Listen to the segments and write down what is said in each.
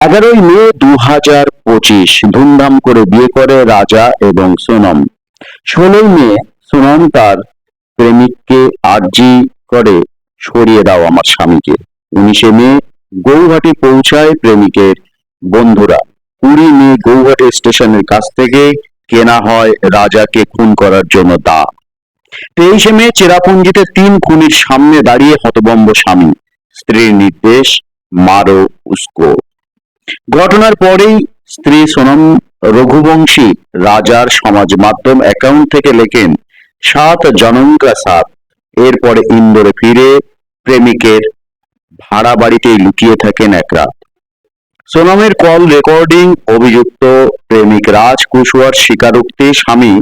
11ই মে 2025 ধুমধাম করে বিয়ে করে রাজা এবং সোনম। 16ই মে সোনম তার প্রেমিককে আর্জি করে সরিয়ে দাও আমার স্বামীকে। 19শে মে গৌহাটি পৌঁছায় প্রেমিকের বন্ধুরা। 20মে গৌহাটি স্টেশনের কাছ থেকে কেনা হয় রাজাকে খুন করার জন্য দা। 23শে মে চেরাপুঞ্জিতে 3 খুনির সামনে দাঁড়িয়ে হতভম্ব স্বামী, স্ত্রীর নির্দেশ মারো উস্কো। ঘটনার পরেই স্ত্রী সোনম রঘুবংশী রাজার সমাজ মাধ্যম অ্যাকাউন্ট থেকে লেখেন, 7 জনম কা সাথ। এরপরে ইন্দোরে ফিরে প্রেমিকের ভাড়া বাড়িতেই লুকিয়ে থাকেন এক রাত। সোনমের কল রেকর্ডিং, অভিযুক্ত প্রেমিক রাজ কুশওয়ার স্বীকারোক্তি, স্বামী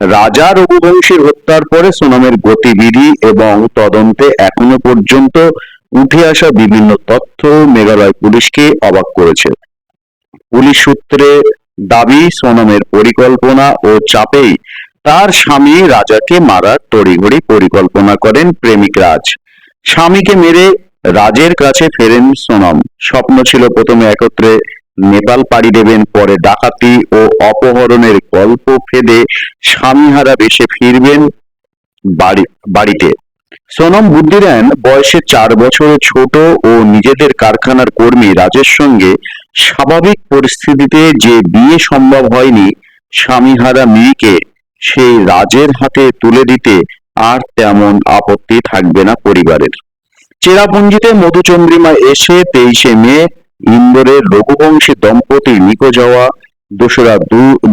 রাজা রঘুবংশীর হত্যার পরে সোনমের গতিবিধি এবং তদন্তে এখনো পর্যন্ত উঠে আসা বিভিন্ন তথ্য মেঘালয় পুলিশকে অবাক করেছে। পুলিশ সূত্রে দাবি, সোনমের পরিকল্পনা ও চাপেই তার স্বামী রাজাকে মারার তড়িঘড়ি পরিকল্পনা করেন প্রেমিক রাজ। স্বামীকে মেরে রাজের কাছে ফেরেন সোনম। স্বপ্ন ছিল প্রথমে একত্রে নেপাল পাড়ি দেবেন, পরে ডাকাতি ও অপহরণের গল্প ফেঁদে স্বামীহারা বেশে ফিরবেন বাড়িতে। সোনম বুদ্ধি দেন, বয়সে 4 বছরের ছোট ও নিজেদের কারখানার কর্মী রাজের সঙ্গে স্বাভাবিক পরিস্থিতিতে যে বিয়ে সম্ভব হয়নি, স্বামীহারা মেয়েকে সেই রাজের হাতে তুলে দিতে আর তেমন আপত্তি থাকবে না পরিবারের। চেরাপুঞ্জিতে মধুচন্দ্রিমা এসে 23শে মে ইন্দোরের রঘুবংশী দম্পতির নিখোঁজ হওয়া। 2রা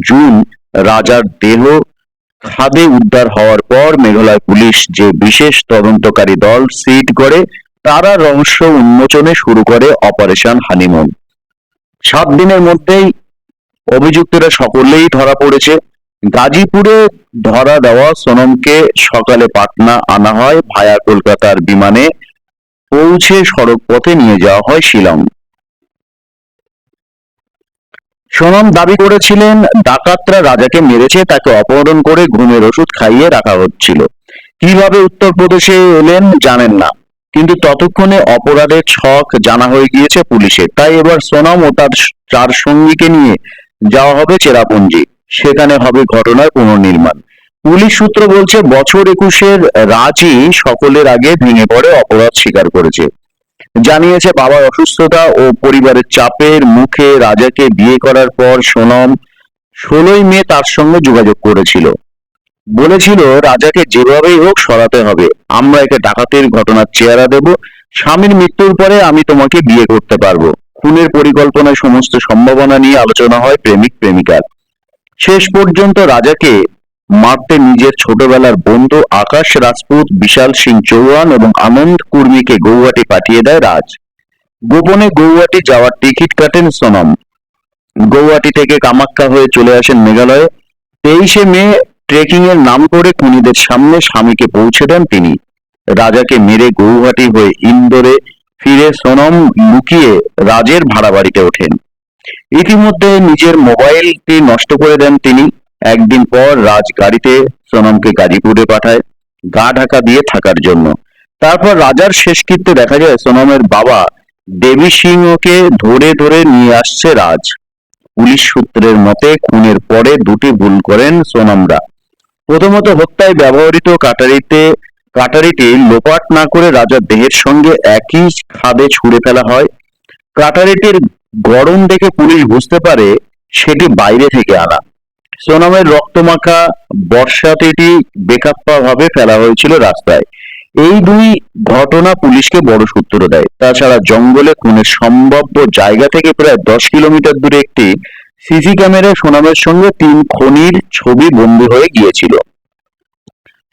জুন রাজার দেহ খাদে উদ্ধার হওয়ার পর মেঘালয় পুলিশ যে বিশেষ তদন্তকারী দল সিট করে, তারা রহস্য উন্মোচনে শুরু করে অপারেশন হানিমুন। 7 দিনের মধ্যেই অভিযুক্তরা সকলেই ধরা পড়েছে। গাজীপুরে ধরা দেওয়া সোনমকে সকালে পাটনা আনা হয়, ভায়া কলকাতার বিমানে পৌঁছে সড়ক পথে নিয়ে যাওয়া হয় শিলং। সোনম দাবি করেছিলেন, ডাকাতরা রাজাকে মেরেছে, তাকে অপহরণ করে ঘুমের ওষুধ খাইয়ে রাখা হচ্ছিল। কিভাবে উত্তরপ্রদেশে এলেন জানেন না, কিন্তু ততক্ষণে অপরাধের ছক জানা হয়ে গিয়েছে পুলিশের। তাই এবার সোনম ও তার 4 সঙ্গীকে নিয়ে যাওয়া হবে চেরাপুঞ্জি। সেখানে হবে ঘটনার পুনর্নির্মাণ। পুলিশ সূত্র বলছে, বছর 21-এর রাজই সকলের আগে ভেঙে পড়ে অপরাধ স্বীকার করেছে। জানিয়েছে, বাবার অসুস্থতা ও পরিবারের চাপের মুখে রাজাকে বিয়ে করার পর সোনম 16ই মে তার সঙ্গে যোগাযোগ করেছিল। বলেছিল, রাজাকে যেভাবেই হোক সরাতে হবে, আমরা একে ডাকাতির ঘটনার চেহারা দেব। স্বামীর মৃত্যুর পরে আমি তোমাকে বিয়ে করতে পারবো। খুনের পরিকল্পনায় সমস্ত সম্ভাবনা নিয়ে আলোচনা হয় প্রেমিক প্রেমিকার। শেষ পর্যন্ত রাজাকে মারতে নিজের ছোটবেলার বন্ধু আকাশ রাজপুত, বিশাল সিং চৌহান এবং আনন্দ কুর্মীকে গৌহাটি পাঠিয়ে দেয় রাজ। গোপনে গৌহাটি যাওয়ার টিকিট কাটেন সোনম। গৌহাটি থেকে কামাখ্যা হয়ে চলে আসেন মেঘালয়ে। 23শে মে ট্রেকিং এর নাম করে খুনিদের সামনে স্বামীকে পৌঁছে দেন তিনি। রাজাকে মেরে গৌহাটি হয়ে ইন্দোরে ফিরে সোনম লুকিয়ে রাজের ভাড়া বাড়িতে ওঠেন। ইতিমধ্যে নিজের মোবাইলটি নষ্ট করে দেন তিনি। একদিন পর রাজ গাড়িতে সোনমকে গাজীপুরে পাঠায় গা ঢাকা দিয়ে থাকার জন্য। তারপর রাজার শেষকৃত্যে দেখা যায়, সোনমের বাবা দেবী সিংহকে ধরে ধরে নিয়ে আসছে রাজ। পুলিশ সূত্রের মতে, খুনের পরে 2টি ভুল করেন সোনমরা। প্রথমত, হত্যায় ব্যবহৃত কাটারিটি লোপাট না করে রাজার দেহের সঙ্গে একই খাদে ছুঁড়ে ফেলা হয়। কাটারিটির গড়ন দেখে পুলিশ বুঝতে পারে সেটি বাইরে থেকে আনা। সোনমের রক্তমাখা বর্ষাতিটি বেখাপ্পা ভাবে ফেলা হয়েছিল রাস্তায়। এই 2 ঘটনা পুলিশকে বড় সূত্র দেয়। তাছাড়া জঙ্গলে খুনের সম্ভাব্য জায়গা থেকে প্রায় 10 কিলোমিটার দূরে একটি সিসি ক্যামেরায় সোনমের সঙ্গে 3 খুনির ছবি বন্দী হয়ে গিয়েছিল।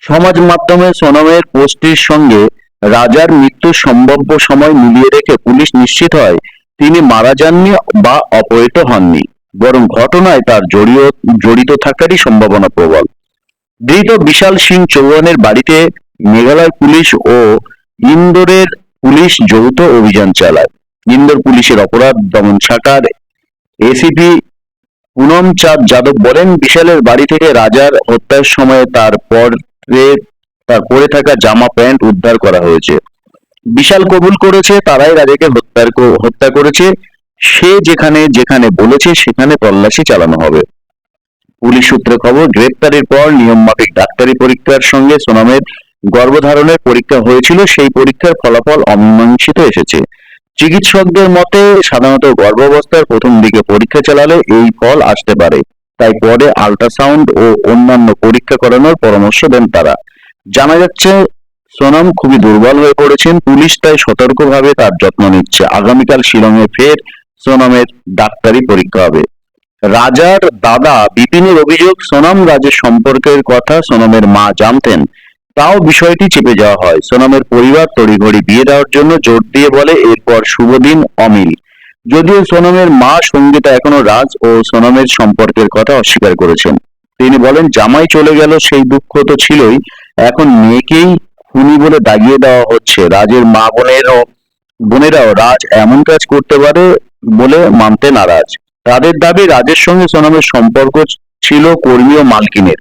সমাজ মাধ্যমে সোনমের পোস্টের সঙ্গে রাজার মৃত্যুর সম্ভাব্য সময় মিলিয়ে রেখে পুলিশ নিশ্চিত হয় তিনি মারা যাননি বা অপহৃত হননি, বরং ঘটনায় তার জড়িত থাকারই সম্ভাবনা প্রবল। ধৃত বিশাল সিং চৌহানের বাড়িতে মেঘালয় পুলিশ ও ইন্দোরের পুলিশ যৌথ অভিযান চালায়। ইন্দোর পুলিশের অপরাধ দমন শাখার এসিপি পুনম চাঁদ যাদব বলেন, বিশালের বাড়ি থেকে রাজার হত্যার সময় তার পরে থাকা জামা প্যান্ট উদ্ধার করা হয়েছে। বিশাল কবুল করেছে তারাই রাজাকে হত্যা করেছে। সে যেখানে যেখানে বলেছে সেখানে তল্লাশি চালানো হবে। পুলিশ সূত্রে খবর, গ্রেপ্তারের পর নিয়মমাফিক ডাক্তারি পরীক্ষার সঙ্গে সোনমের গর্ভধারণের পরীক্ষা হয়েছিল, সেই পরীক্ষার ফলাফল অমীমাংসিত এসেছে। চিকিৎসকদের মতে সাধারণত গর্ভাবস্থার প্রথম দিকে পরীক্ষা চালালে এই ফল আসতে পারে, তাই পরে আল্ট্রাসাউন্ড ও অন্যান্য পরীক্ষা করানোর পরামর্শ দেন তারা। জানা যাচ্ছে সোনম খুবই দুর্বল হয়ে পড়েছেন, পুলিশ তাই সতর্কভাবে তার যত্ন নিচ্ছে। আগামীকাল শিলংয়ে ফের সোনমের ডাক্তারি পরীক্ষা হবে। রাজার দাদা বিপিনের অভিযোগ, সোনম রাজের সম্পর্কের কথা সোনমের মা জানতেন, তাও বিষয়টি চেপে যাওয়া হয়। সোনমের পরিবার তড়িঘড়ি বিয়ে দেওয়ার জন্য জোর দিয়ে বলে, এরপর শুভদিন অমিল। যদিও সোনমের মা সঙ্গীতা এখনো রাজ ও সোনমের সম্পর্কের কথা অস্বীকার করেছেন। তিনি বলেন, জামাই চলে গেল সেই দুঃখ তো ছিলই, এখন মেয়েকেই খুনি বলে দাগিয়ে দেওয়া হচ্ছে। রাজের মা বোনেরাও রাজ এমন কাজ করতে পারে বলে মানতে নারাজ। তাদের দাবি, রাজের সঙ্গে সোনমের সম্পর্ক ছিল কর্মী ও মালকিনের।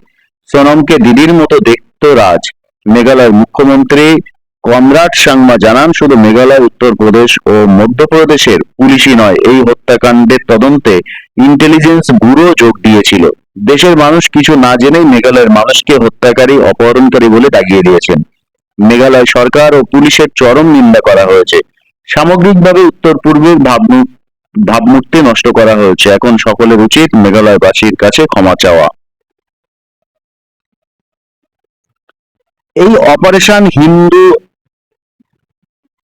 সোনমকে দিদির মতো দেখত রাজ। মেঘালয়ের মুখ্যমন্ত্রী কনরাড সাংমা জানান, শুধু মেঘালয়, উত্তরপ্রদেশ ও মধ্যপ্রদেশের পুলিশই নয়, এই হত্যাকাণ্ডের তদন্তে ইন্টেলিজেন্স ব্যুরো যোগ দিয়েছিল। দেশের মানুষ কিছু না জেনেই মেঘালয়ের মানুষকে হত্যাকারী, অপহরণকারী বলে দাগিয়ে দিয়েছেন। মেঘালয় সরকার ও পুলিশের চরম নিন্দা করা হয়েছে। সামগ্রিকভাবে উত্তর পূর্বের ভাবমূর্তি নষ্ট করা হয়েছে। এখন সকলের উচিত মেঘালয়বাসীর কাছে ক্ষমা চাওয়া। এই অপারেশন